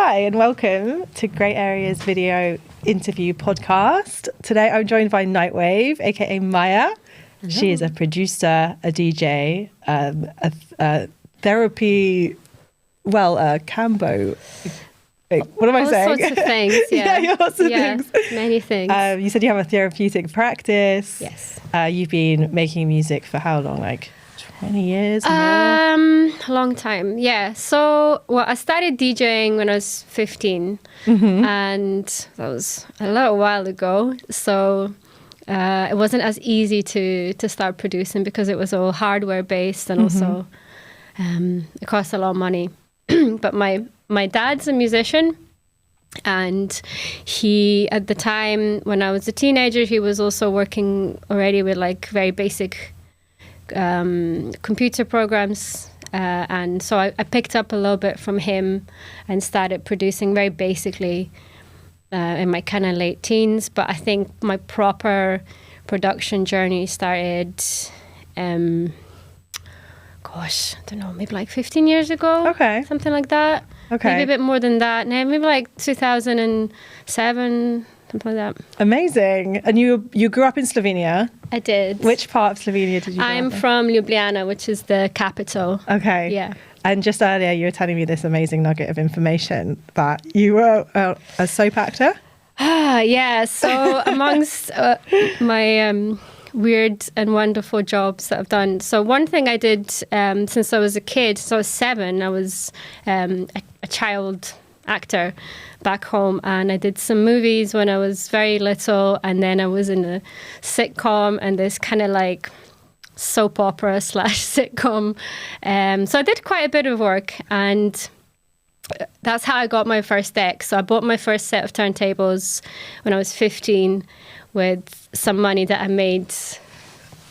Hi and welcome to Grey Area's video interview podcast. Today I'm joined by Nightwave, aka Maya. Hello. She is a producer, a DJ, a therapy, Cambo. What am I saying? All sorts of things, yeah. Lots of things. Many things. You said you have a therapeutic practice. Yes. You've been making music for how long? Like 20 years? A long time, yeah. So, I started DJing when I was 15, and that was a little while ago. So, it wasn't as easy to start producing because it was all hardware based, and also it cost a lot of money. But my dad's a musician, and he, at the time when I was a teenager, he was also working already with like very basic computer programs, and so I picked up a little bit from him and started producing very basically in my kind of late teens. But I think my proper production journey started I don't know, maybe like 15 years ago. Okay. Something like that. Okay. Maybe a bit more than that. No, maybe like 2007, something like that. Amazing. And you grew up in Slovenia? I did. Which part of Slovenia did you grow up in? I'm from Ljubljana, which is the capital. Okay. Yeah. And just earlier you were telling me this amazing nugget of information that you were a soap actor? Yeah. So amongst my weird and wonderful jobs that I've done. So one thing I did since I was a kid, so I was 7, I was a child actor back home, and I did some movies when I was very little, and then I was in a sitcom and this kind of like soap opera / sitcom. So I did quite a bit of work, and that's how I got my first deck. So I bought my first set of turntables when I was 15 with some money that I made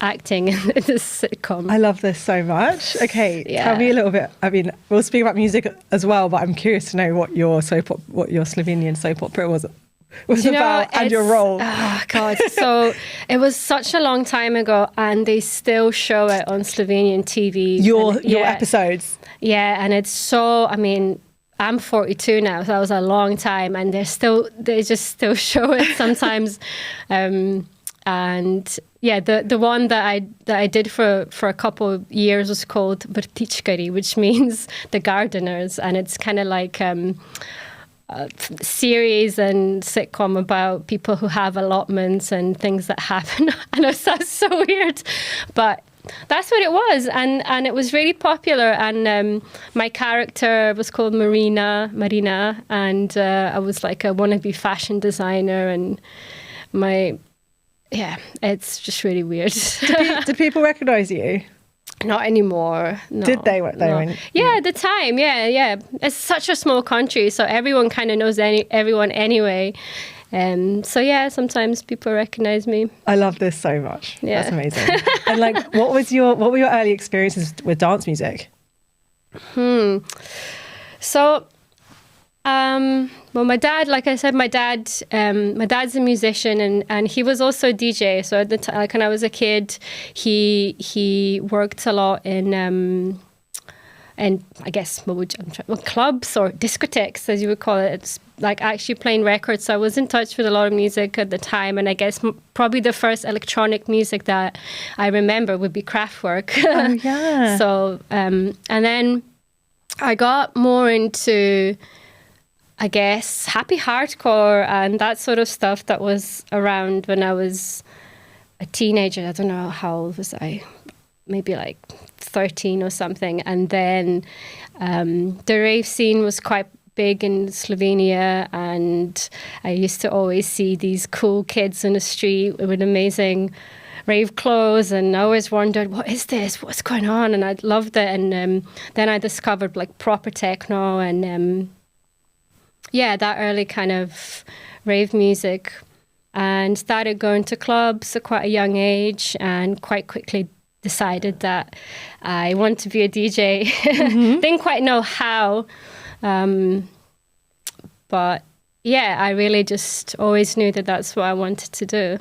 acting in this sitcom. I love this so much. Okay, Tell me a little bit. I mean, we'll speak about music as well, but I'm curious to know what your Slovenian soap opera was about and your role. Oh God! So it was such a long time ago, and they still show it on Slovenian TV. Your episodes. Yeah, and it's so. I mean, I'm 42 now, so that was a long time, and they just still show it sometimes. And yeah, the one that I did for a couple of years was called Vrtičkari, which means the gardeners, and it's kind of like a series and sitcom about people who have allotments and things that happen. I know it sounds so weird, but that's what it was, and it was really popular. And my character was called Marina, and I was like a wannabe fashion designer, and it's just really weird. Did people recognize you? Not anymore. No, Did they? Yeah, at the time, yeah. It's such a small country, so everyone kind of knows everyone anyway. So yeah, sometimes people recognize me. I love this so much. Yeah. That's amazing. And like, what were your early experiences with dance music? So, my dad, like I said, my dad's a musician, and he was also a DJ. So at the time, like when I was a kid, he worked a lot in I guess clubs or discotheques, as you would call it. It's like actually playing records. So I was in touch with a lot of music at the time, and I guess probably the first electronic music that I remember would be Kraftwerk. Oh yeah. So and then I got more into, I guess, happy hardcore and that sort of stuff that was around when I was a teenager. I don't know, how old was I? Maybe like 13 or something. And then the rave scene was quite big in Slovenia, and I used to always see these cool kids in the street with amazing rave clothes, and I always wondered, what is this? What's going on? And I loved it. And then I discovered like proper techno and that early kind of rave music, and started going to clubs at quite a young age, and quite quickly decided that I want to be a DJ. Didn't quite know how, but yeah, I really just always knew that that's what I wanted to do.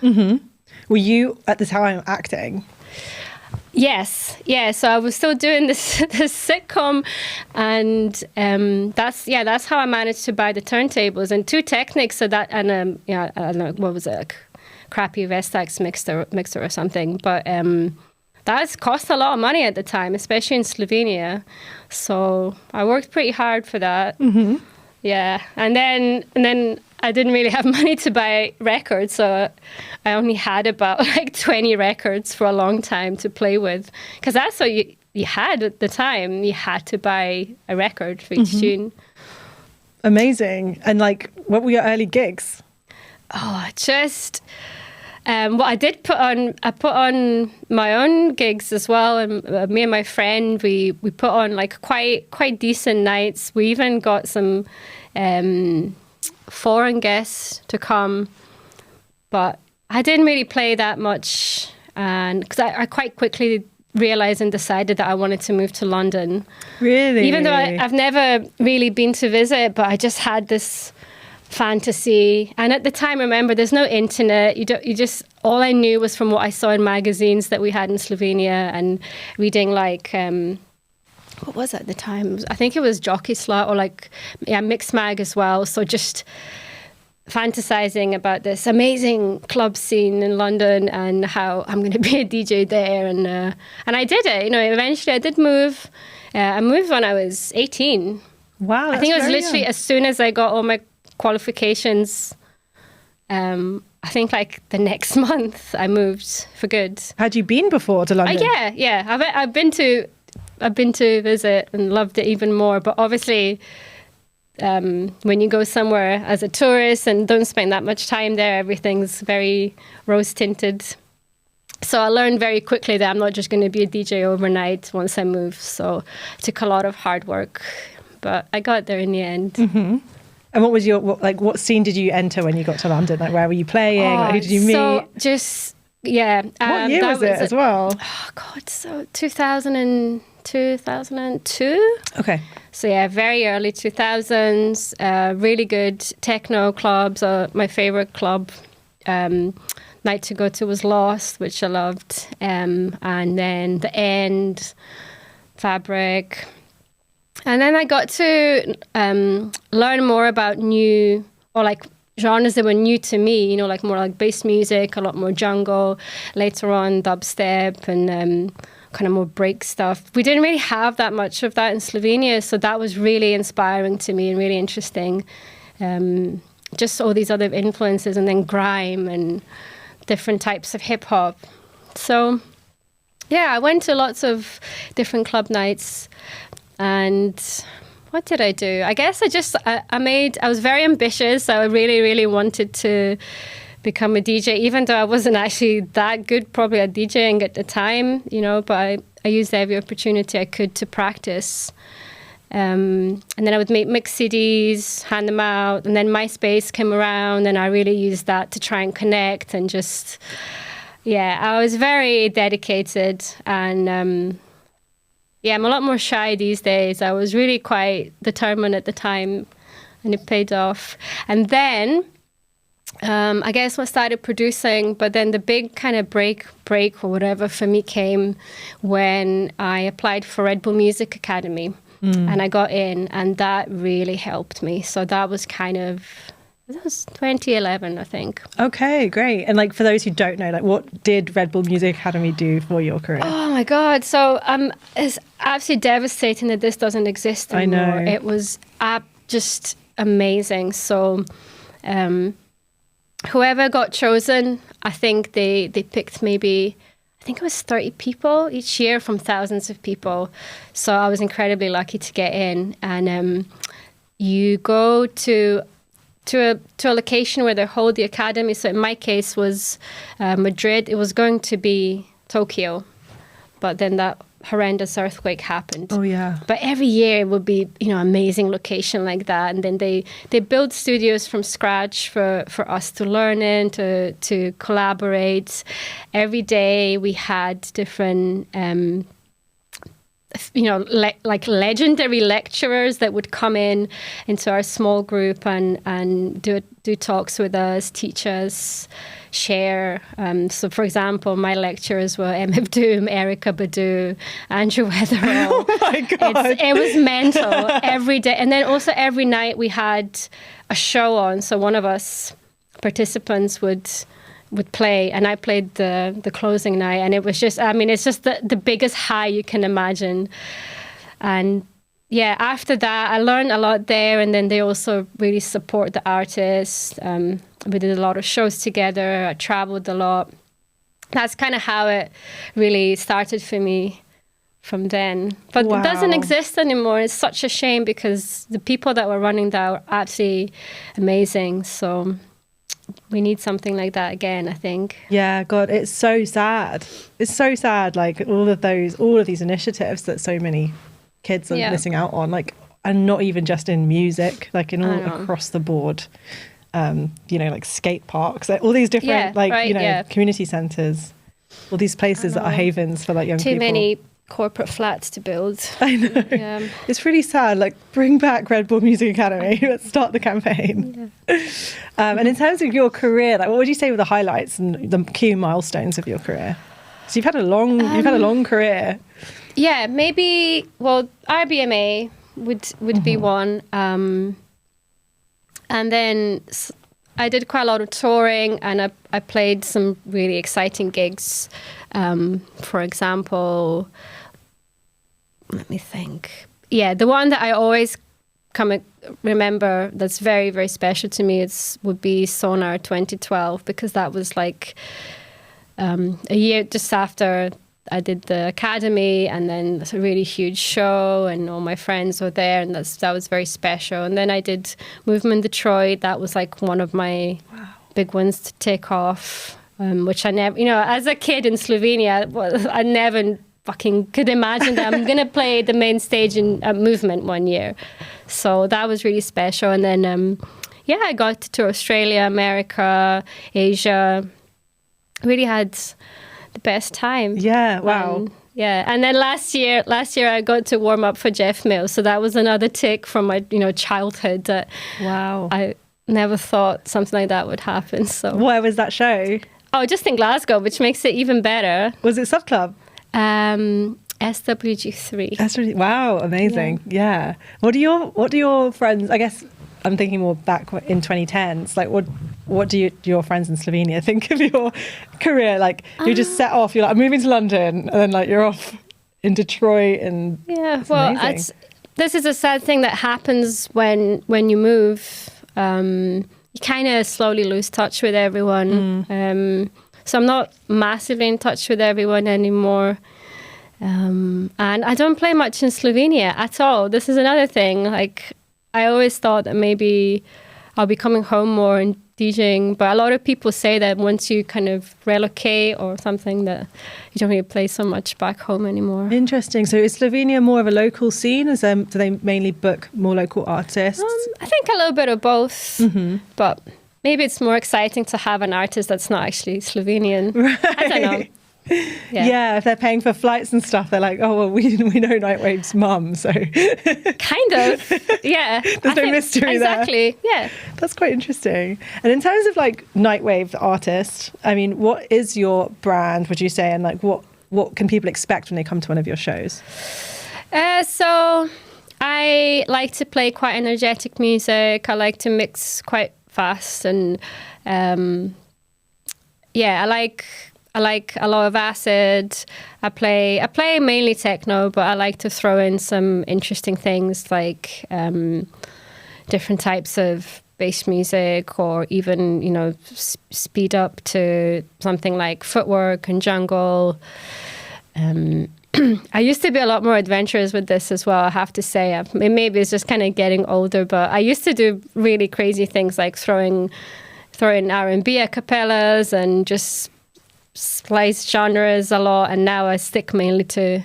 Were you at the time acting? Yes, yeah. So I was still doing this sitcom, and that's how I managed to buy the turntables and two Technics. So that and I don't know what was it, like crappy Vestax mixer or something, but that's cost a lot of money at the time, especially in Slovenia. So I worked pretty hard for that. Mm-hmm. Yeah, and then I didn't really have money to buy records, so I only had about like 20 records for a long time to play with, because that's what you had at the time. You had to buy a record for each tune. Amazing. And like, what were your early gigs? Oh, just well, I put on my own gigs as well, and me and my friend we put on like quite decent nights. We even got some foreign guests to come, but I didn't really play that much, and because I quite quickly realized and decided that I wanted to move to London. Really? Even though I've never really been to visit, but I just had this fantasy. And at the time, remember, there's no internet. All I knew was from what I saw in magazines that we had in Slovenia, and reading like what was it at the time? I think it was Jockey Slut or like Mix Mag as well. So just fantasizing about this amazing club scene in London and how I'm going to be a DJ there, and I did it. Eventually I did move. I moved when I was 18. Wow, I think it was literally as soon as I got all my qualifications. I think like the next month I moved for good. Had you been before to London? Yeah. I've been to visit and loved it even more. But obviously, when you go somewhere as a tourist and don't spend that much time there, everything's very rose tinted. So I learned very quickly that I'm not just going to be a DJ overnight once I moved. So it took a lot of hard work, but I got there in the end. Mm-hmm. And what was what scene did you enter when you got to London? Like, where were you playing? Who did you meet? So just, yeah. What year was it as well? Oh, God, so 2002. Okay. So yeah, very early 2000s, really good techno clubs. My favorite club night to go to was Lost, which I loved. And then The End, Fabric. And then I got to learn more about new, or like genres that were new to me, like more like bass music, a lot more jungle, later on dubstep and kind of more break stuff. We didn't really have that much of that in Slovenia, so that was really inspiring to me and really interesting. Just all these other influences, and then grime and different types of hip hop. So yeah, I went to lots of different club nights. And what did I do? I guess I was very ambitious. I really, really wanted to become a DJ, even though I wasn't actually that good probably at DJing at the time, but I used every opportunity I could to practice. And then I would make mix CDs, hand them out, and then MySpace came around, and I really used that to try and connect and just, I was very dedicated, and I'm a lot more shy these days. I was really quite determined at the time, and it paid off. And then I guess I started producing, but then the big kind of break or whatever for me came when I applied for Red Bull Music Academy, and I got in, and that really helped me. So that was that was 2011, I think. Okay, great. And like for those who don't know, like what did Red Bull Music Academy do for your career? Oh my God. So it's absolutely devastating that this doesn't exist anymore. I know. It was just amazing. So whoever got chosen, I think they picked maybe, I think it was 30 people each year from thousands of people. So I was incredibly lucky to get in. And you go to a location where they hold the academy. So in my case was Madrid. It was going to be Tokyo, but then that horrendous earthquake happened. Oh yeah. But every year it would be amazing location like that, and then they build studios from scratch for us to learn in, to collaborate. Every day we had different like legendary lecturers that would come into our small group and do talks with us, teach us, share. So, for example, my lecturers were MF Doom, Erica Badu, Andrew Weatherall. Oh my God. It was mental every day. And then also every night we had a show on. So one of us participants would play, and I played the closing night, and it was just, it's just the biggest high you can imagine. And yeah, after that, I learned a lot there, and then they also really support the artists. We did a lot of shows together. I traveled a lot. That's kind of how it really started for me from then. But Wow. It doesn't exist anymore. It's such a shame because the people that were running that were absolutely amazing. So we need something like that again, I think. Yeah, God, it's so sad. It's so sad, like all of these initiatives that so many kids are missing out on, like, and not even just in music, like in all across the board. Like skate parks, like all these different community centres, all these places that are havens for like young people. Too many corporate flats to build. I know. Yeah. It's really sad. Like, bring back Red Bull Music Academy. Let's start the campaign. Yeah. And in terms of your career, like, what would you say were the highlights and the key milestones of your career? So you've had a long career. Yeah, maybe. Well, RBMA would be one. And then I did quite a lot of touring, and I played some really exciting gigs. For example, let me think. Yeah, the one that I always remember that's very, very special to me would be Sonar 2012, because that was like a year just after I did the academy, and then it's a really huge show, and all my friends were there, and that was very special. And then I did Movement Detroit. That was like one of my big ones to take off, which I never, as a kid in Slovenia, I never fucking could imagine that I'm going to play the main stage in Movement one year. So that was really special. And then, I got to tour Australia, America, Asia. Really had the best time. Yeah, wow. And then last year I got to warm up for Jeff Mills, so that was another tick from my childhood that I never thought something like that would happen. So where was that show? Oh, just in Glasgow, which makes it even better. Was it Subclub? SWG3. That's really, wow, amazing. Yeah. What do your friends, I guess I'm thinking more back in 2010s, like what do your friends in Slovenia think of your career? Like, you just set off, you're like, I'm moving to London, and then like you're off in Detroit, and this is a sad thing that happens when you move. You kind of slowly lose touch with everyone. So I'm not massively in touch with everyone anymore. And I don't play much in Slovenia at all. This is another thing. Like, I always thought that maybe I'll be coming home more and DJing, but a lot of people say that once you kind of relocate or something, that you don't really play so much back home anymore. Interesting. So is Slovenia more of a local scene? Do they mainly book more local artists? I think a little bit of both, but maybe it's more exciting to have an artist that's not actually Slovenian. Right. I don't know. Yeah, if they're paying for flights and stuff, they're like, oh, well, we know Nightwave's mum, so... Kind of, yeah. There's no mystery there. Exactly, yeah. That's quite interesting. And in terms of, like, Nightwave, the artist, I mean, what is your brand, would you say, and, like, what can people expect when they come to one of your shows? So I like to play quite energetic music. I like to mix quite fast, and, I like a lot of acid. I play mainly techno, but I like to throw in some interesting things like different types of bass music, or even, speed up to something like footwork and jungle. I used to be a lot more adventurous with this as well, I have to say. Maybe it's just kind of getting older, but I used to do really crazy things like throwing R&B a cappellas and just slice genres a lot, and now I stick mainly to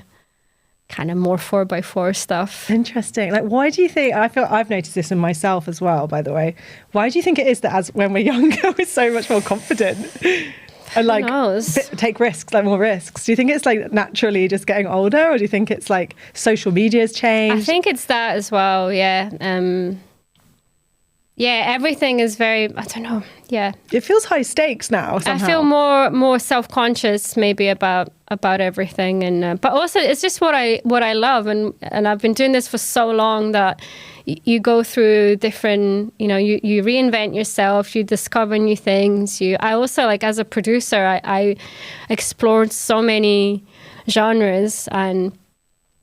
kind of more 4x4 stuff. Interesting. Like, why do you think, I feel I've noticed this in myself as well, by the way, why do you think it is that as when we're younger we're so much more confident? and like knows? take risks, like more risks? Do you think it's like naturally just getting older, or do you think it's like social media's changed? I think it's that as well. Yeah. Yeah, everything is very, I don't know. Yeah. It feels high stakes now somehow. I feel more self-conscious maybe about everything, and but also it's just what I love, and I've been doing this for so long that you go through different, you reinvent yourself, you discover new things. I also, like, as a producer, I explored so many genres, and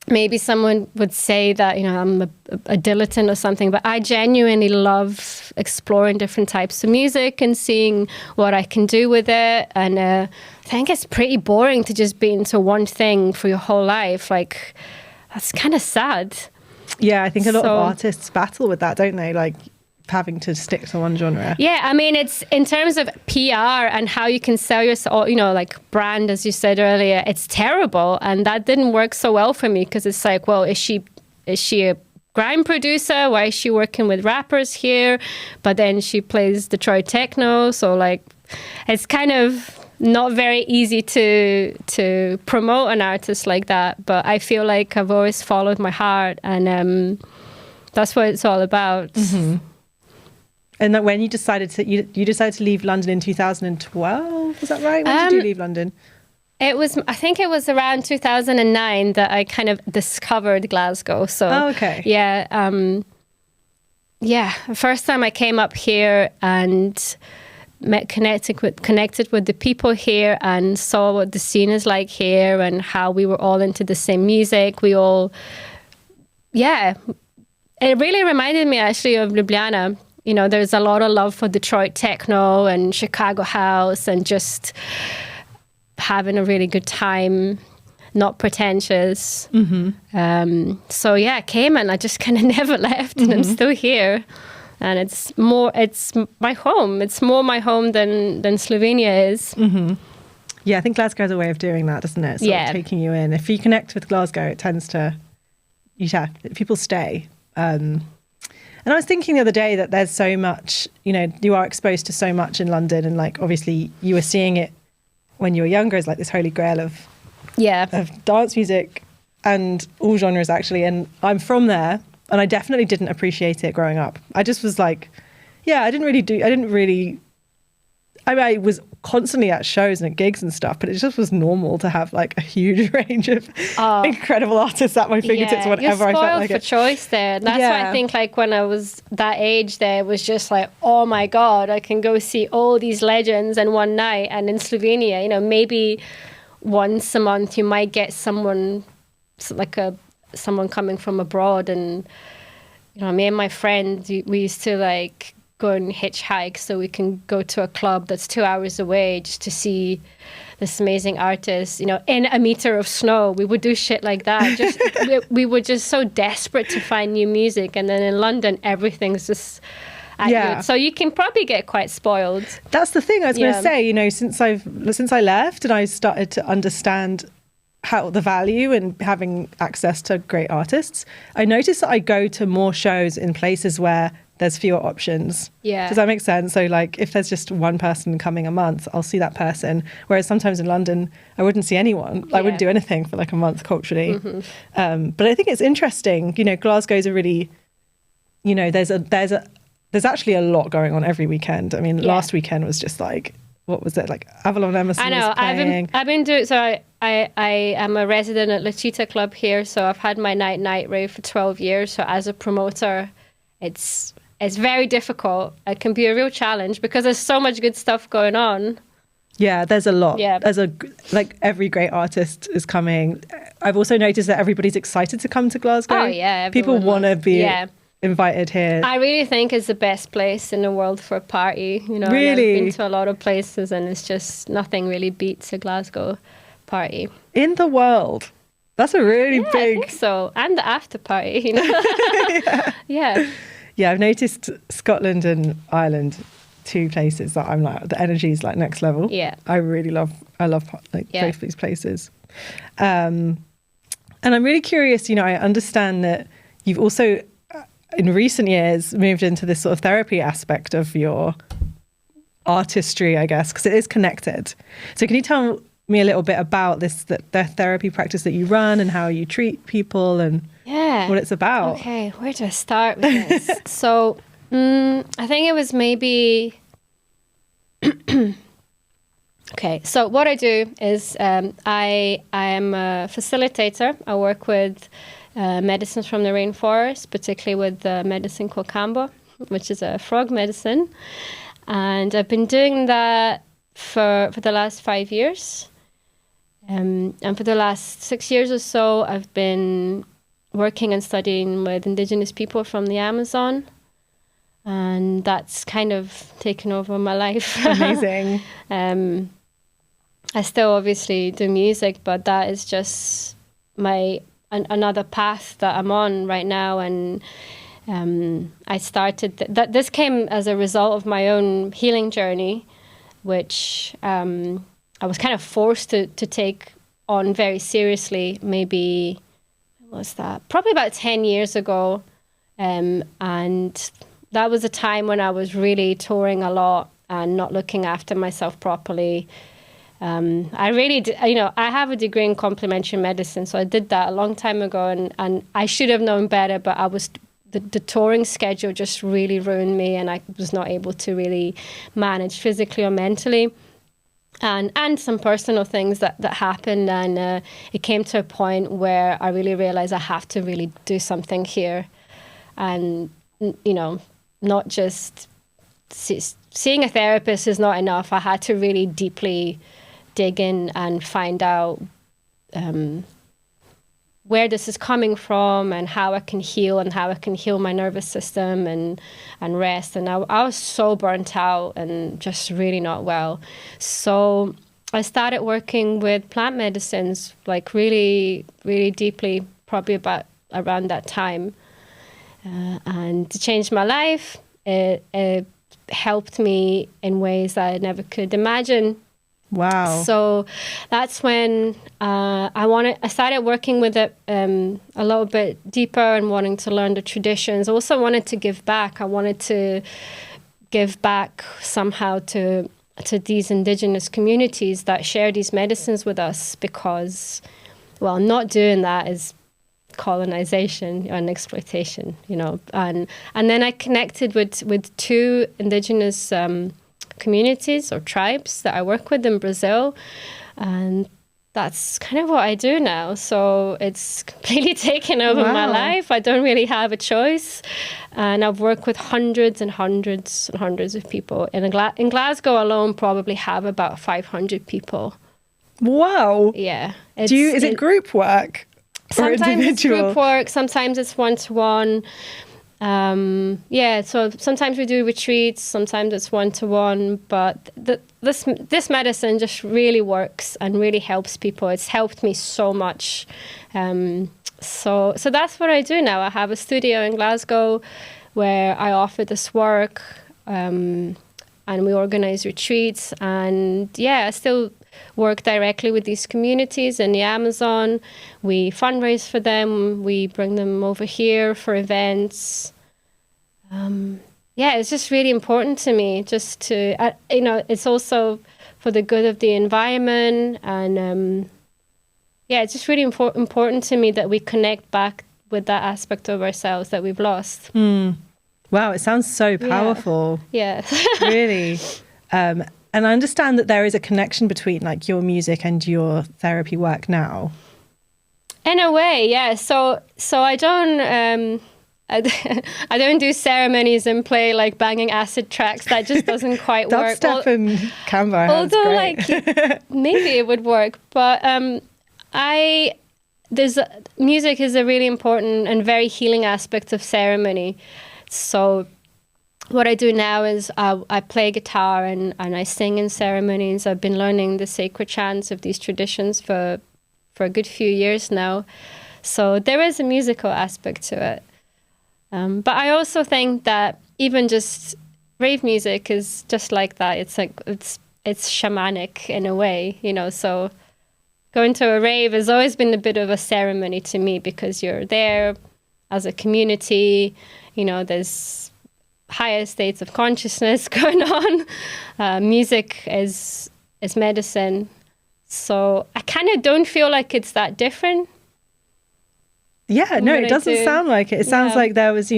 maybe someone would say that, I'm a dilettante or something, but I genuinely love exploring different types of music and seeing what I can do with it. And I think it's pretty boring to just be into one thing for your whole life. Like, that's kind of sad. Yeah, I think a lot of artists battle with that, don't they? Like, having to stick to one genre. Yeah, I mean, it's in terms of PR and how you can sell yourself, like brand, as you said earlier, it's terrible. And that didn't work so well for me, because it's like, well, is she a grime producer? Why is she working with rappers here? But then she plays Detroit techno. So like, it's kind of not very easy to promote an artist like that. But I feel like I've always followed my heart, and that's what it's all about. Mm-hmm. And that when you decided to leave London in 2012, was that right? When did you leave London? I think it was around 2009 that I kind of discovered Glasgow. So, okay. Yeah. The first time I came up here and connected with the people here and saw what the scene is like here and how we were all into the same music. It really reminded me actually of Ljubljana. There's a lot of love for Detroit techno and Chicago house and just having a really good time, not pretentious. Mm-hmm. I came and I just kind of never left, and I'm still here. And it's my home. It's more my home than Slovenia is. Mm-hmm. Yeah, I think Glasgow has a way of doing that, doesn't it? Sort of taking you in. If you connect with Glasgow, it tends to, people stay. And I was thinking the other day that there's so much, you are exposed to so much in London, and like obviously you were seeing it when you were younger as like this holy grail of dance music and all genres actually. And I'm from there, and I definitely didn't appreciate it growing up. I just was like, I was constantly at shows and at gigs and stuff, but it just was normal to have like a huge range of incredible artists at my fingertips whenever I felt like it. You're spoiled for choice there. That's why I think like when I was that age there, it was just like, oh my God, I can go see all these legends in one night. And in Slovenia, maybe once a month you might get someone coming from abroad. And, me and my friend, we used to like go and hitchhike so we can go to a club that's 2 hours away just to see this amazing artist, in a meter of snow. We would do shit like that. We were just so desperate to find new music. And then in London, everything's just at you. So you can probably get quite spoiled. That's the thing I was going to say, since I left and I started to understand how the value in having access to great artists, I noticed that I go to more shows in places where there's fewer options. Yeah. Does that make sense? So like if there's just one person coming a month, I'll see that person. Whereas sometimes in London, I wouldn't see anyone. I wouldn't do anything for like a month culturally. Mm-hmm. But I think it's interesting. Glasgow's a really, there's actually a lot going on every weekend. I mean, last weekend was just like, what was it? Like Avalon Emerson was playing. I've been doing, so I am a resident at La Chita Club here. So I've had my night rave for 12 years. So as a promoter, it's very difficult. It can be a real challenge because there's so much good stuff going on. Yeah, there's a lot. Yeah. Every great artist is coming. I've also noticed that everybody's excited to come to Glasgow. Oh, yeah. People want to be invited here. I really think it's the best place in the world for a party. Really? I've been to a lot of places and it's just nothing really beats a Glasgow party. In the world? That's a really big... I think so. And the after party, Yeah. Yeah, I've noticed Scotland and Ireland, two places that I'm like, the energy is like next level. Yeah. I love both of these places. And I'm really curious, I understand that you've also, in recent years, moved into this sort of therapy aspect of your artistry, I guess, because it is connected. So can you tell me a little bit about the therapy practice that you run and how you treat people and what it's about? Okay, where do I start with this? So I think it was maybe... Okay, so what I do is I am a facilitator. I work with medicines from the rainforest, particularly with the medicine called Kambo, which is a frog medicine. And I've been doing that for the last 5 years. And for the last 6 years or so, I've been working and studying with indigenous people from the Amazon. And that's kind of taken over my life. Amazing. I still obviously do music, but that is just another path that I'm on right now. And I started this came as a result of my own healing journey, which I was kind of forced to take on very seriously. Maybe when was that? Probably about 10 years ago, and that was a time when I was really touring a lot and not looking after myself properly. I really did, I have a degree in complementary medicine, so I did that a long time ago, and I should have known better, but the touring schedule just really ruined me, and I was not able to really manage physically or mentally. And some personal things that happened, and it came to a point where I really realized I have to really do something here. And, not just seeing a therapist is not enough. I had to really deeply dig in and find out where this is coming from and how I can heal and how I can heal my nervous system and rest. And I was so burnt out and just really not well. So I started working with plant medicines, like really, really deeply, probably about around that time. And it changed my life. It helped me in ways that I never could imagine. Wow. So that's when I started working with it a little bit deeper and wanting to learn the traditions. I also wanted to give back. I wanted to give back somehow to these indigenous communities that share these medicines with us, because, well, not doing that is colonization and exploitation, and then I connected with two indigenous communities or tribes that I work with in Brazil, and that's kind of what I do now. So it's completely taken over my life. I don't really have a choice, and I've worked with hundreds and hundreds and hundreds of people. In Glasgow alone, probably have about 500 people. Wow. Yeah. Is it group work? Sometimes it's group work, sometimes it's one-to-one. So sometimes we do retreats, sometimes it's one-to-one, but this medicine just really works and really helps people. It's helped me so much. So that's what I do now. I have a studio in Glasgow where I offer this work, and we organize retreats, and I still work directly with these communities in the Amazon. We fundraise for them. We bring them over here for events. It's just really important to me, just to, it's also for the good of the environment. And it's just really important to me that we connect back with that aspect of ourselves that we've lost. Wow, it sounds so powerful. Yeah. Really. And I understand that there is a connection between like your music and your therapy work now. In a way, yeah. So I don't I don't do ceremonies and play like banging acid tracks. That just doesn't quite work. Dubstep and Canva. Although great. Maybe it would work, but music is a really important and very healing aspect of ceremony. So what I do now is I play guitar and I sing in ceremonies. I've been learning the sacred chants of these traditions for a good few years now. So there is a musical aspect to it. But I also think that even just rave music is just like that. It's like it's shamanic in a way, so going to a rave has always been a bit of a ceremony to me, because you're there as a community, there's higher states of consciousness going on. Music is medicine. So I kind of don't feel like it's that different. Yeah, no, it doesn't sound like it. It sounds like there was,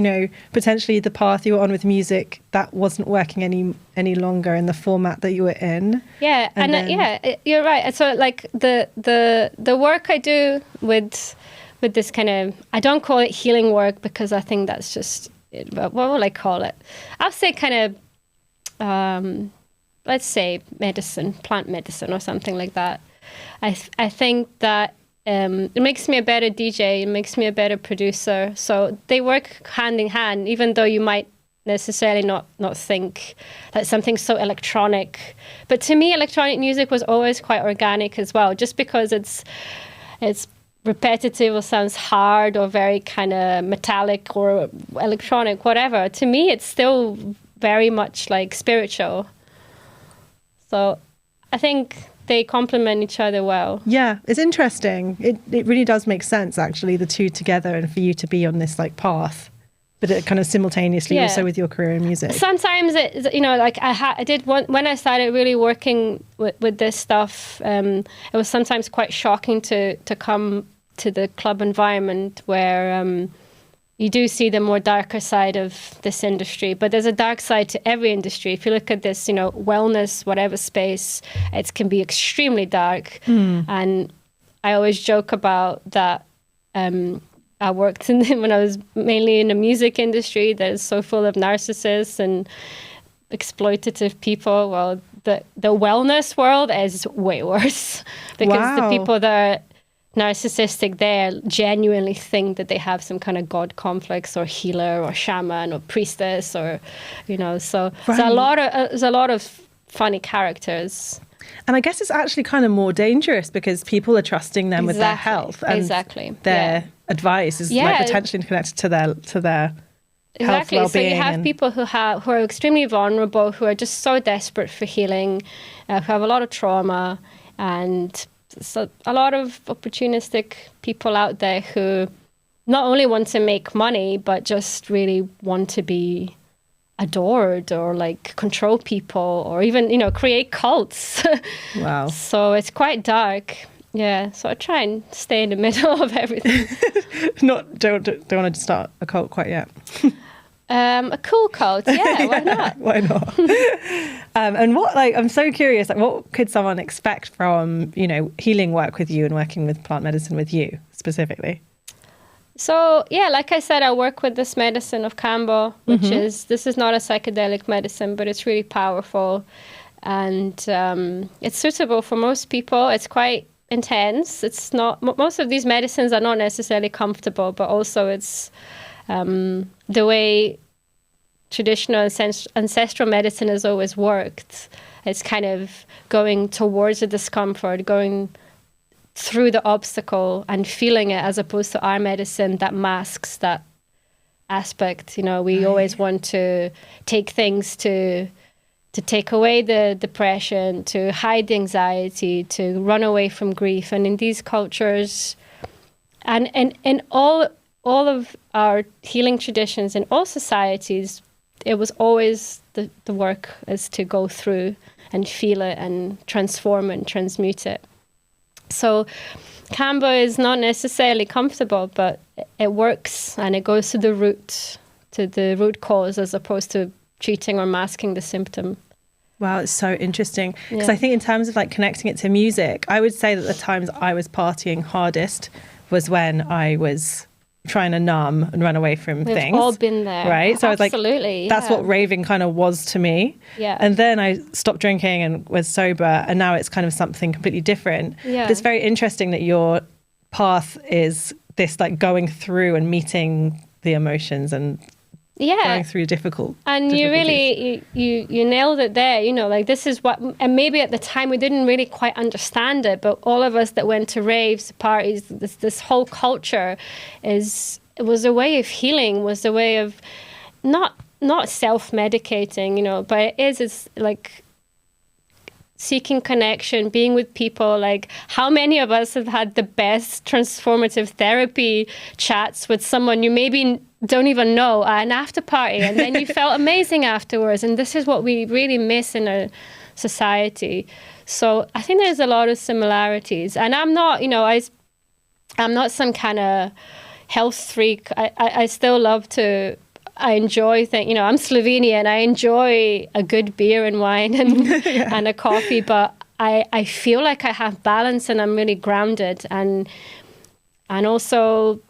potentially the path you were on with music that wasn't working any longer in the format that you were in. Yeah, you're right. So like the work I do with this kind of, I don't call it healing work because I think that's just, what will I call it? I'll say kind of, let's say medicine, plant medicine or something like that. I think that it makes me a better DJ, it makes me a better producer. So they work hand in hand, even though you might necessarily not think that something's so electronic. But to me, electronic music was always quite organic as well, just because it's repetitive or sounds hard or very kind of metallic or electronic, whatever. To me, it's still very much like spiritual. So I think they complement each other well. Yeah, it's interesting. It really does make sense, actually, the two together, and for you to be on this like path, but it kind of simultaneously also with your career in music. Sometimes like I did when I started really working with this stuff. It was sometimes quite shocking to come to the club environment where you do see the more darker side of this industry, but there's a dark side to every industry. If you look at this, wellness, whatever space, it can be extremely dark. And I always joke about that. I worked when I was mainly in the music industry that is so full of narcissists and exploitative people. Well, the wellness world is way worse because the people that are narcissistic there genuinely think that they have some kind of god complex or healer or shaman or priestess or so there's a lot of funny characters, and I guess it's actually kind of more dangerous because people are trusting them with their health, and their advice is like potentially connected to their health, well-being. So you have people who are extremely vulnerable, who are just so desperate for healing, who have a lot of trauma, and so a lot of opportunistic people out there who not only want to make money, but just really want to be adored or like control people or even, create cults. Wow. So it's quite dark. Yeah. So I try and stay in the middle of everything. Don't want to start a cult quite yet. A cool cult, yeah, why not? Why not? And I'm so curious, what could someone expect from, healing work with you and working with plant medicine with you specifically? So, yeah, like I said, I work with this medicine of Kambo, which this is not a psychedelic medicine, but it's really powerful. And it's suitable for most people. It's quite intense. It's not, most of these medicines are not necessarily comfortable, but also it's the way traditional ancestral medicine has always worked. It's kind of going towards the discomfort, going through the obstacle and feeling it, as opposed to our medicine that masks that aspect. We always want to take things to take away the depression, to hide the anxiety, to run away from grief. And in these cultures, and in all of our healing traditions in all societies, it was always the work is to go through and feel it and transform and transmute it. So Kambo is not necessarily comfortable, but it works and it goes to the root cause, as opposed to treating or masking the symptom. Wow, it's so interesting. Because I think in terms of like connecting it to music, I would say that the times I was partying hardest was when I was trying to numb and run away from things. We've all been there. Right? So absolutely, I was like, that's what raving kind of was to me. Yeah. And then I stopped drinking and was sober, and now it's kind of something completely different. Yeah. But it's very interesting that your path is this like going through and meeting the emotions and going through difficult. And you really, you nailed it there. Like this is what, and maybe at the time we didn't really quite understand it, but all of us that went to raves, parties, this whole culture it was a way of healing, was a way of not self-medicating, but it's like seeking connection, being with people. Like, how many of us have had the best transformative therapy chats with someone you maybe don't even know at an after party, and then you felt amazing afterwards. And this is what we really miss in our society. So I think there's a lot of similarities. And I'm not, I'm not some kind of health freak. I still love to. I enjoy things. I'm Slovenian, and I enjoy a good beer and wine and Yeah. and a coffee. But I feel like I have balance, and I'm really grounded. And also,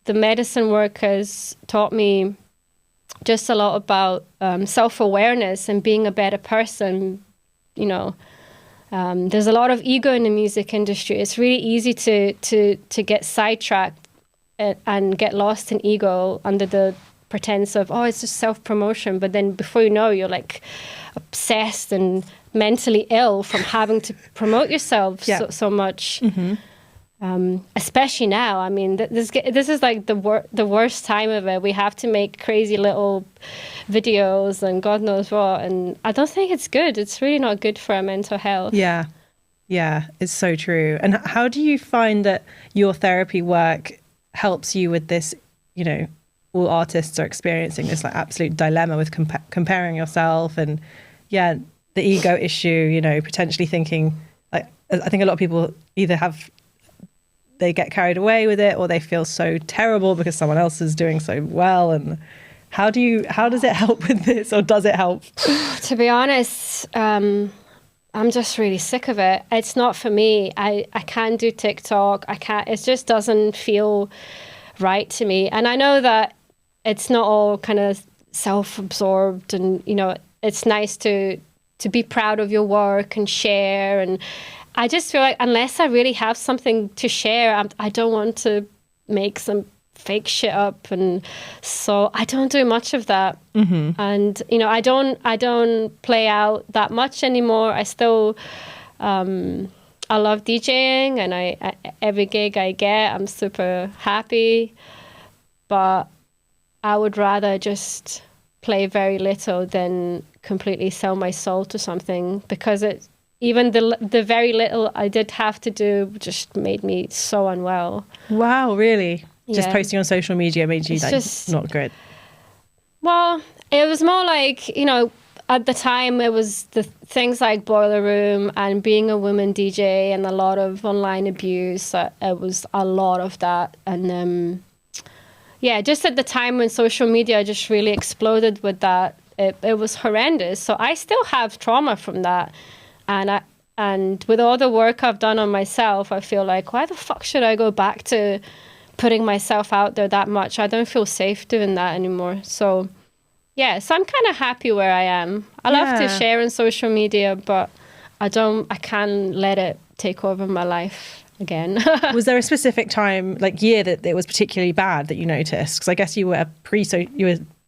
the medicine work has taught me just a lot about self-awareness and being a better person. There's a lot of ego in the music industry. It's really easy to get sidetracked and get lost in ego under the pretense of, it's just self-promotion. But then before you know, you're like obsessed and mentally ill from having to promote yourself so much. Mm-hmm. Especially now. I mean, this is like the worst time of it. We have to make crazy little videos and God knows what. And I don't think it's good. It's really not good for our mental health. Yeah. Yeah, it's so true. And how do you find that your therapy work helps you with this, all artists are experiencing this like absolute dilemma with comparing yourself and, the ego issue, potentially thinking, like, I think a lot of people either they get carried away with it or they feel so terrible because someone else is doing so well. And how does it help with this, or does it help? To be honest, I'm just really sick of it. It's not for me. I can't do TikTok. I can't, it just doesn't feel right to me. And I know that it's not all kind of self-absorbed and, it's nice to be proud of your work and share. And I just feel like unless I really have something to share, I don't want to make some fake shit up. And so I don't do much of that. Mm-hmm. And, I don't play out that much anymore. I still, I love DJing, and every gig I get, I'm super happy. But I would rather just play very little than completely sell my soul to something, because even the very little I did have to do just made me so unwell. Wow, really? Just posting on social media made you not good? Well, it was more like, at the time it was the things like Boiler Room and being a woman DJ and a lot of online abuse. It was a lot of that. And just at the time when social media just really exploded with that, it was horrendous. So I still have trauma from that. And with all the work I've done on myself, I feel like, why the fuck should I go back to putting myself out there that much? I don't feel safe doing that anymore. So, so I'm kind of happy where I am. I love to share on social media, but I can't let it take over my life again. Was there a specific time, year, that it was particularly bad that you noticed? Because I guess you were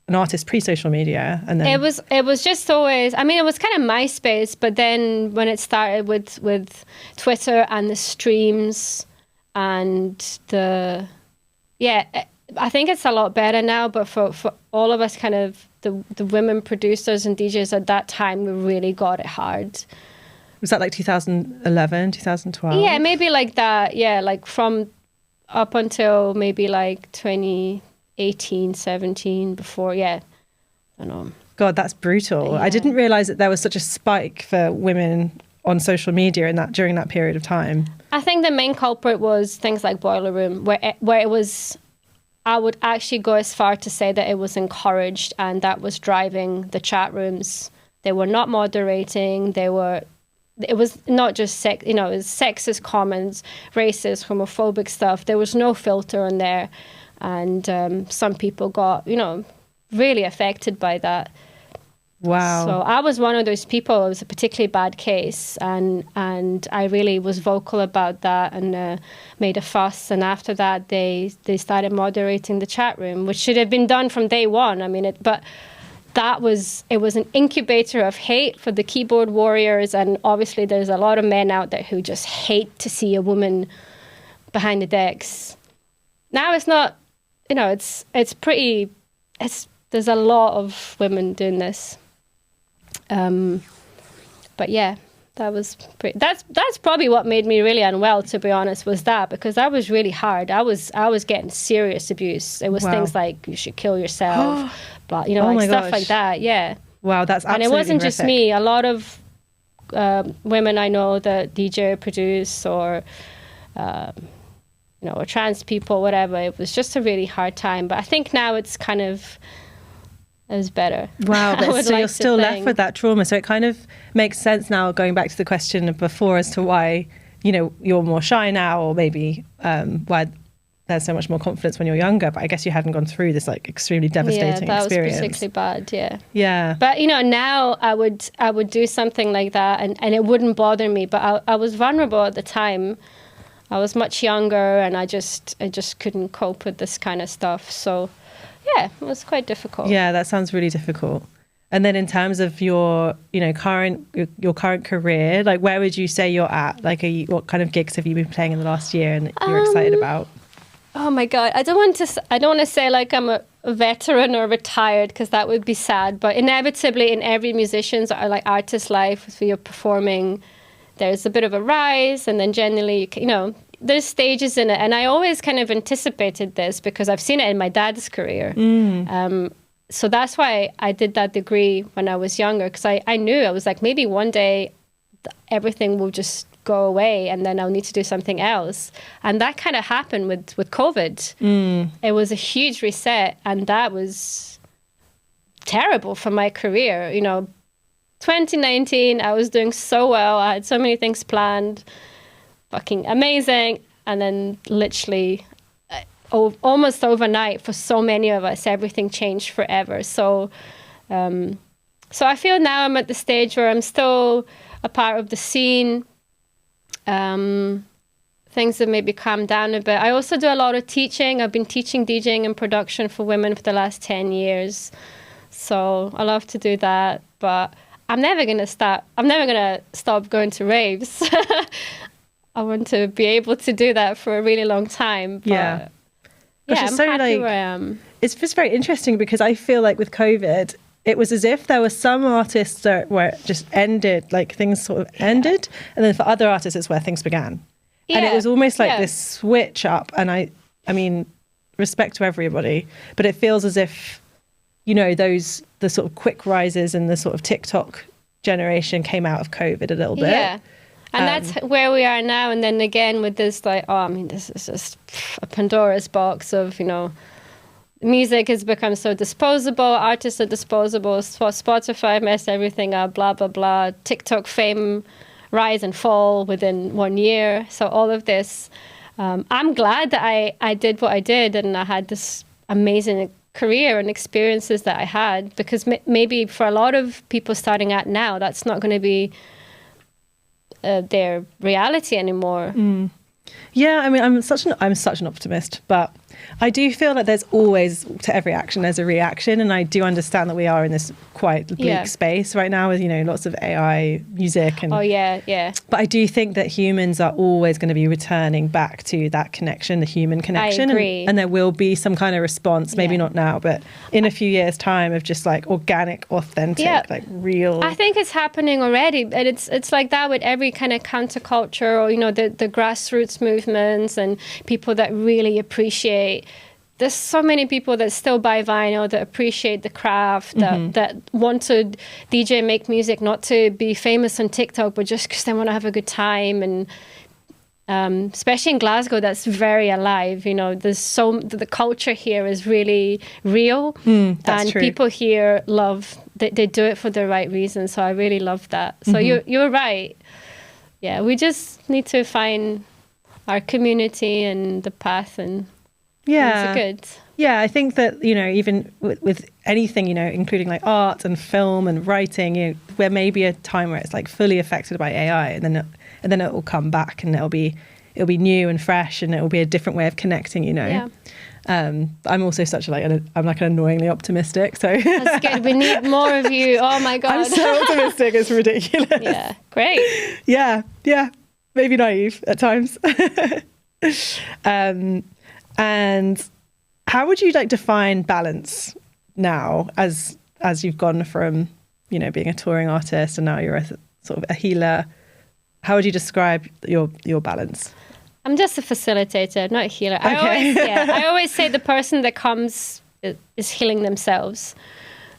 an artist pre-social media, and then it was just always, I mean, it was kind of MySpace, but then when it started with Twitter and the streams and I think it's a lot better now, but for all of us kind of the women producers and DJs at that time, we really got it hard. Was that like 2011, 2012? Yeah, maybe like that. Yeah, like from up until maybe like 2018, 17 before. Yeah, I don't know. God, that's brutal. I didn't realize that there was such a spike for women on social media during that period of time. I think the main culprit was things like Boiler Room, where it was, I would actually go as far to say that it was encouraged, and that was driving the chat rooms. They were not moderating. It was not just sex, it was sexist comments, racist, homophobic stuff. There was no filter in there. And some people got, really affected by that. Wow. So I was one of those people. It was a particularly bad case, and I really was vocal about that and made a fuss. And after that, they started moderating the chat room, which should have been done from day one. I mean, it was an incubator of hate for the keyboard warriors, and obviously there's a lot of men out there who just hate to see a woman behind the decks. Now it's not, there's a lot of women doing this. But yeah, that was that's probably what made me really unwell, to be honest, was that, because that was really hard. I was getting serious abuse. It was things like you should kill yourself, blah, you know, like stuff like that. Yeah. Wow, that's absolutely And it wasn't horrific. just me. A lot of women I know that DJ or produce, or you know, or trans people, whatever. It was just a really hard time. But I think now it's kind of is better. Wow, but so like you're still left with that trauma. So it kind of makes sense now, going back to the question of before, as to why, you know, you're more shy now, or maybe why there's so much more confidence when you're younger. But I guess you hadn't gone through this like extremely devastating experience. Was particularly bad. Yeah. But you know, now I would do something like that, and it wouldn't bother me. But I was vulnerable at the time. I was much younger, and I just couldn't cope with this kind of stuff. So yeah, it was quite difficult. Yeah, that sounds really difficult. And then in terms of your, you know, your current career, like where would you say you're at? Like, what kind of gigs have you been playing in the last year and you're excited about? Oh my God, I don't want to say like I'm a veteran or retired, because that would be sad. But inevitably, in every musician's or like artist life, if you're performing, there's a bit of a rise, and then generally, you know, there's stages in it. And I always kind of anticipated this because I've seen it in my dad's career. So that's why I did that degree when I was younger, because I knew, I was like, maybe one day everything will just go away and then I'll need to do something else. And that kind of happened with COVID. It was a huge reset, and that was terrible for my career. You know, 2019, I was doing so well. I had so many things planned, fucking amazing. And then literally almost overnight, for so many of us, everything changed forever. So I feel now I'm at the stage where I'm still a part of the scene. Things have maybe calmed down a bit. I also do a lot of teaching. I've been teaching DJing and production for women for the last 10 years. So I love to do that, but I'm never going to stop going to raves. I want to be able to do that for a really long time. But yeah. Gosh, I'm so happy like, where I am. It's just very interesting, because I feel like with COVID, it was as if there were some artists where it just ended, like things sort of ended. And then for other artists, it's where things began. Yeah. And it was almost like this switch up. And I mean, respect to everybody, but it feels as if, you know, the sort of quick rises and the sort of TikTok generation came out of COVID a little bit. Yeah. And that's where we are now. And then again with this, like, this is just a Pandora's box of, you know, music has become so disposable, artists are disposable, Spotify messed everything up, blah, blah, blah. TikTok fame rise and fall within 1 year. So all of this, I'm glad that I did what I did, and I had this amazing career and experiences that I had, because maybe for a lot of people starting out now, that's not going to be their reality anymore. Yeah, I mean, I'm such an optimist, but I do feel that there's always, to every action, there's a reaction. And I do understand that we are in this quite bleak space right now with, you know, lots of AI music. And, But I do think that humans are always going to be returning back to that connection, the human connection. I agree. And there will be some kind of response, maybe not now, but in a few years' time, of just like organic, authentic, like real. I think it's happening already. And it's like that with every kind of counterculture, or, you know, the grassroots movements and people that really appreciate. There's so many people that still buy vinyl, that appreciate the craft, that want to DJ, make music, not to be famous on TikTok, but just because they want to have a good time. And especially in Glasgow, that's very alive. You know, the culture here is really real, and true. People here they do it for the right reasons. So I really love that. So you're right. Yeah, we just need to find our community and the path, and things are good. Yeah, I think that, you know, even with anything, you know, including like art and film and writing, you know, there may be a time where it's like fully affected by AI, and then it will come back, and it'll be new and fresh, and it will be a different way of connecting, you know. Yeah. I'm also such I'm like annoyingly optimistic, so that's good. We need more of you. Oh my God, I'm so optimistic, it's ridiculous. Yeah, great. Yeah, maybe naive at times. And how would you like define balance now, as you've gone from, you know, being a touring artist and now you're sort of a healer? How would you describe your balance? I'm just a facilitator, not a healer. Okay. I always say the person that comes is healing themselves.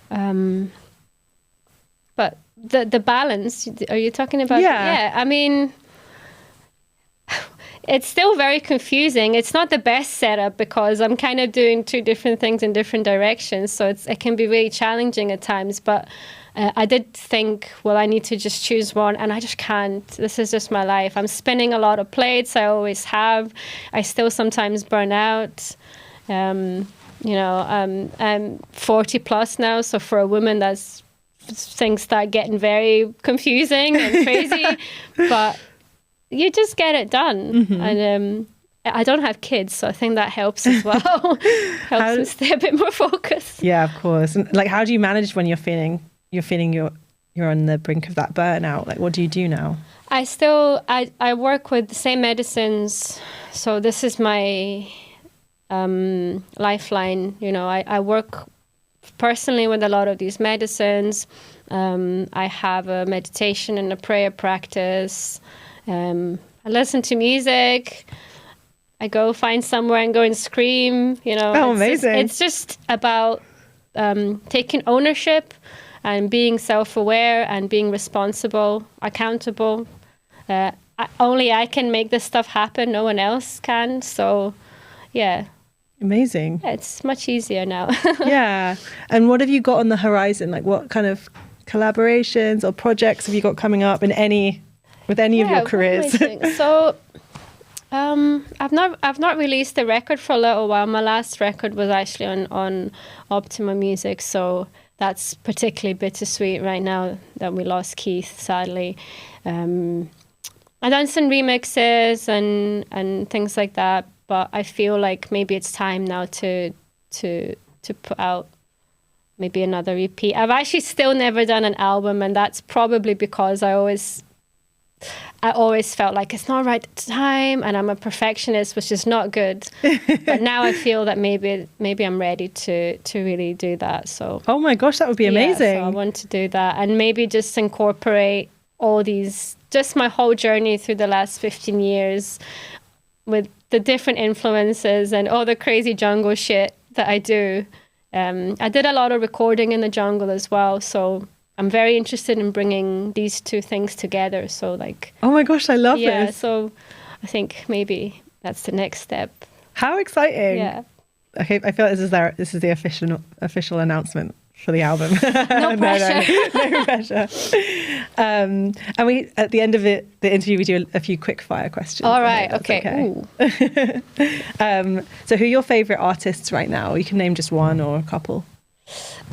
But the balance, are you talking about? Yeah. I mean, it's still very confusing. It's not the best setup because I'm kind of doing two different things in different directions. So it can be really challenging at times. But I did think, well, I need to just choose one, and I just can't. This is just my life. I'm spinning a lot of plates. I always have. I still sometimes burn out. I'm 40 plus now. So for a woman, things start getting very confusing and crazy. But you just get it done. And I don't have kids, so I think that helps as well. Helps me stay a bit more focused. Yeah, of course. And like, how do you manage when you're feeling you're on the brink of that burnout? Like, what do you do now? I work with the same medicines, so this is my lifeline. I work personally with a lot of these medicines. I have a meditation and a prayer practice. I listen to music. I go find somewhere and go and scream. Oh, amazing! It's just about taking ownership and being self-aware and being responsible, accountable. Only I can make this stuff happen. No one else can. So, yeah. Amazing. Yeah, it's much easier now. Yeah. And what have you got on the horizon? Like, what kind of collaborations or projects have you got coming up with any of your careers? So, I've not released a record for a little while. My last record was actually on Optima Music, so that's particularly bittersweet right now that we lost Keith, sadly. I've done some remixes and things like that, but I feel like maybe it's time now to put out maybe another EP. I've actually still never done an album, and that's probably because I always felt like it's not right time, and I'm a perfectionist, which is not good. But now I feel that maybe I'm ready to really do that. So oh my gosh, that would be amazing. So I want to do that, and maybe just incorporate all these, just my whole journey through the last 15 years with the different influences and all the crazy jungle shit that I do. I did a lot of recording in the jungle as well, so I'm very interested in bringing these two things together. So like, oh my gosh, I love this. Yeah, so I think maybe that's the next step. How exciting! Yeah. Okay, I feel like this is the official announcement for the album. No pressure. No pressure. And we, at the end of the interview, we do a few quick fire questions. All right. Okay. So who are your favourite artists right now? You can name just one or a couple.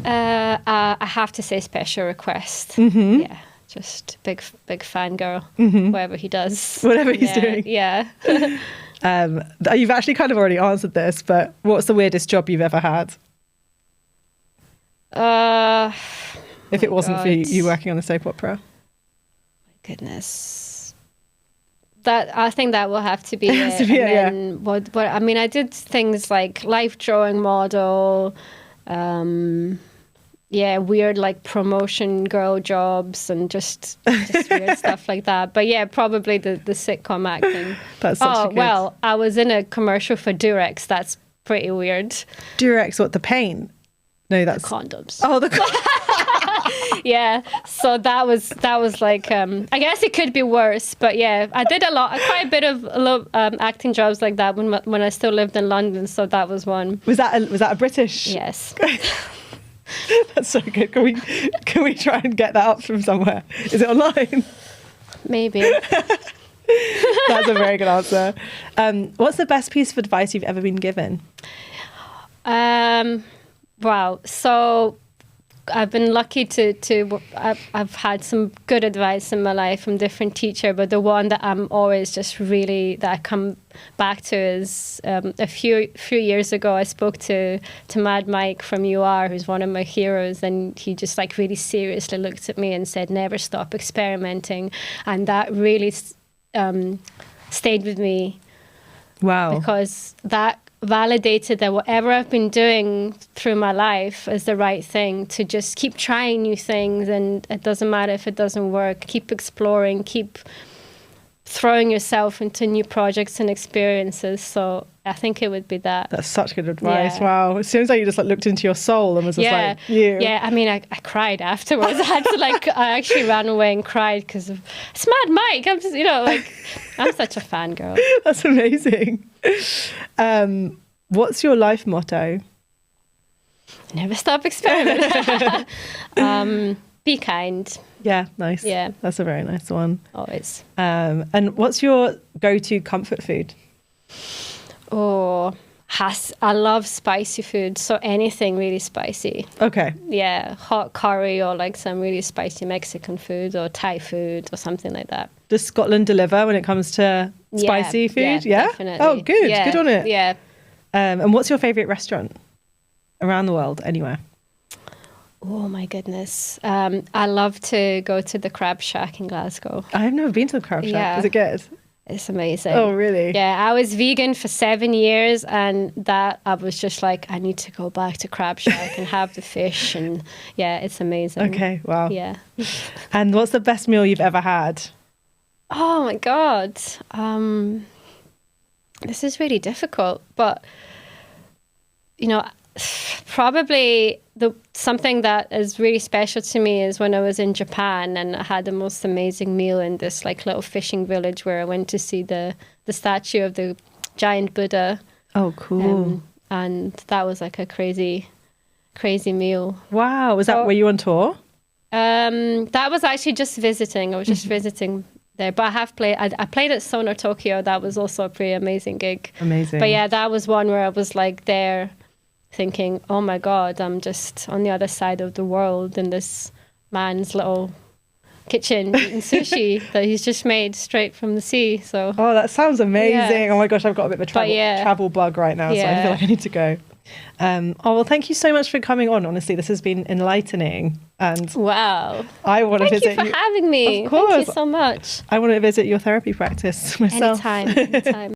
I have to say Special Request. Yeah, just big fangirl. Whatever he does. Whatever he's doing. Yeah. You've actually kind of already answered this, but what's the weirdest job you've ever had? If it wasn't for you working on the soap opera. My goodness. That, I think that will have to be it. And what I mean, I did things like life drawing model, weird like promotion girl jobs and just weird stuff like that. But yeah, probably the sitcom acting. That's such a good... well, I was in a commercial for Durex. That's pretty weird. Durex, what, the paint? No, that's the condoms. Oh, yeah. So that was like I guess it could be worse, but yeah, I did quite a bit of acting jobs like that when I still lived in London. So that was one. Was that a British? Yes. That's so good. Can we try and get that up from somewhere? Is it online? Maybe. That's a very good answer. What's the best piece of advice you've ever been given? Wow. So I've been lucky I've had some good advice in my life from different teachers, but the one that I'm always just really, that I come back to is a few years ago, I spoke to Mad Mike from UR, who's one of my heroes, and he just like really seriously looked at me and said, never stop experimenting. And that really stayed with me. Wow. Because that validated that whatever I've been doing through my life is the right thing, to just keep trying new things, and it doesn't matter if it doesn't work, keep exploring, keep throwing yourself into new projects and experiences. So I think it would be that. That's such good advice. Yeah. Wow. It seems like you just like looked into your soul and was just like, you. Yeah, I mean, I cried afterwards. I had to I actually ran away and cried because of, it's Mad Mike. I'm just, I'm such a fangirl. That's amazing. What's your life motto? Never stop experimenting. Be kind. Yeah, nice. Yeah. That's a very nice one. Always. And what's your go-to comfort food? Oh, I love spicy food. So anything really spicy. Okay. Yeah, hot curry or like some really spicy Mexican food or Thai food or something like that. Does Scotland deliver when it comes to spicy food? Yeah, definitely. Oh, good. Yeah, good on it. Yeah. And what's your favourite restaurant around the world, anywhere? Oh my goodness. I love to go to the Crab Shack in Glasgow. I've never been to the Crab Shack. Yeah. Is it good? It's amazing. Oh, really? Yeah, I was vegan for 7 years and that I was just like, I need to go back to Crab Shack and have the fish. And yeah, it's amazing. Okay, wow. Yeah. And what's the best meal you've ever had? Oh my God. This is really difficult, but probably something that is really special to me is when I was in Japan and I had the most amazing meal in this like little fishing village where I went to see the statue of the giant Buddha. Oh, cool. And that was like a crazy meal. Wow. Was that, were you on tour? That was actually just visiting. I was just visiting there. But I played at Sonar Tokyo. That was also a pretty amazing gig. Amazing. But yeah, that was one where I was like there thinking, oh my God, I'm just on the other side of the world in this man's little kitchen eating sushi that he's just made straight from the sea. So oh, that sounds amazing. Yeah. Oh my gosh, I've got a bit of a travel bug right now, so I feel like I need to go. Oh, well, thank you so much for coming on. Honestly, this has been enlightening. And wow. I want to visit you. Thank you for having me. Of course. Thank you so much. I want to visit your therapy practice myself. Anytime.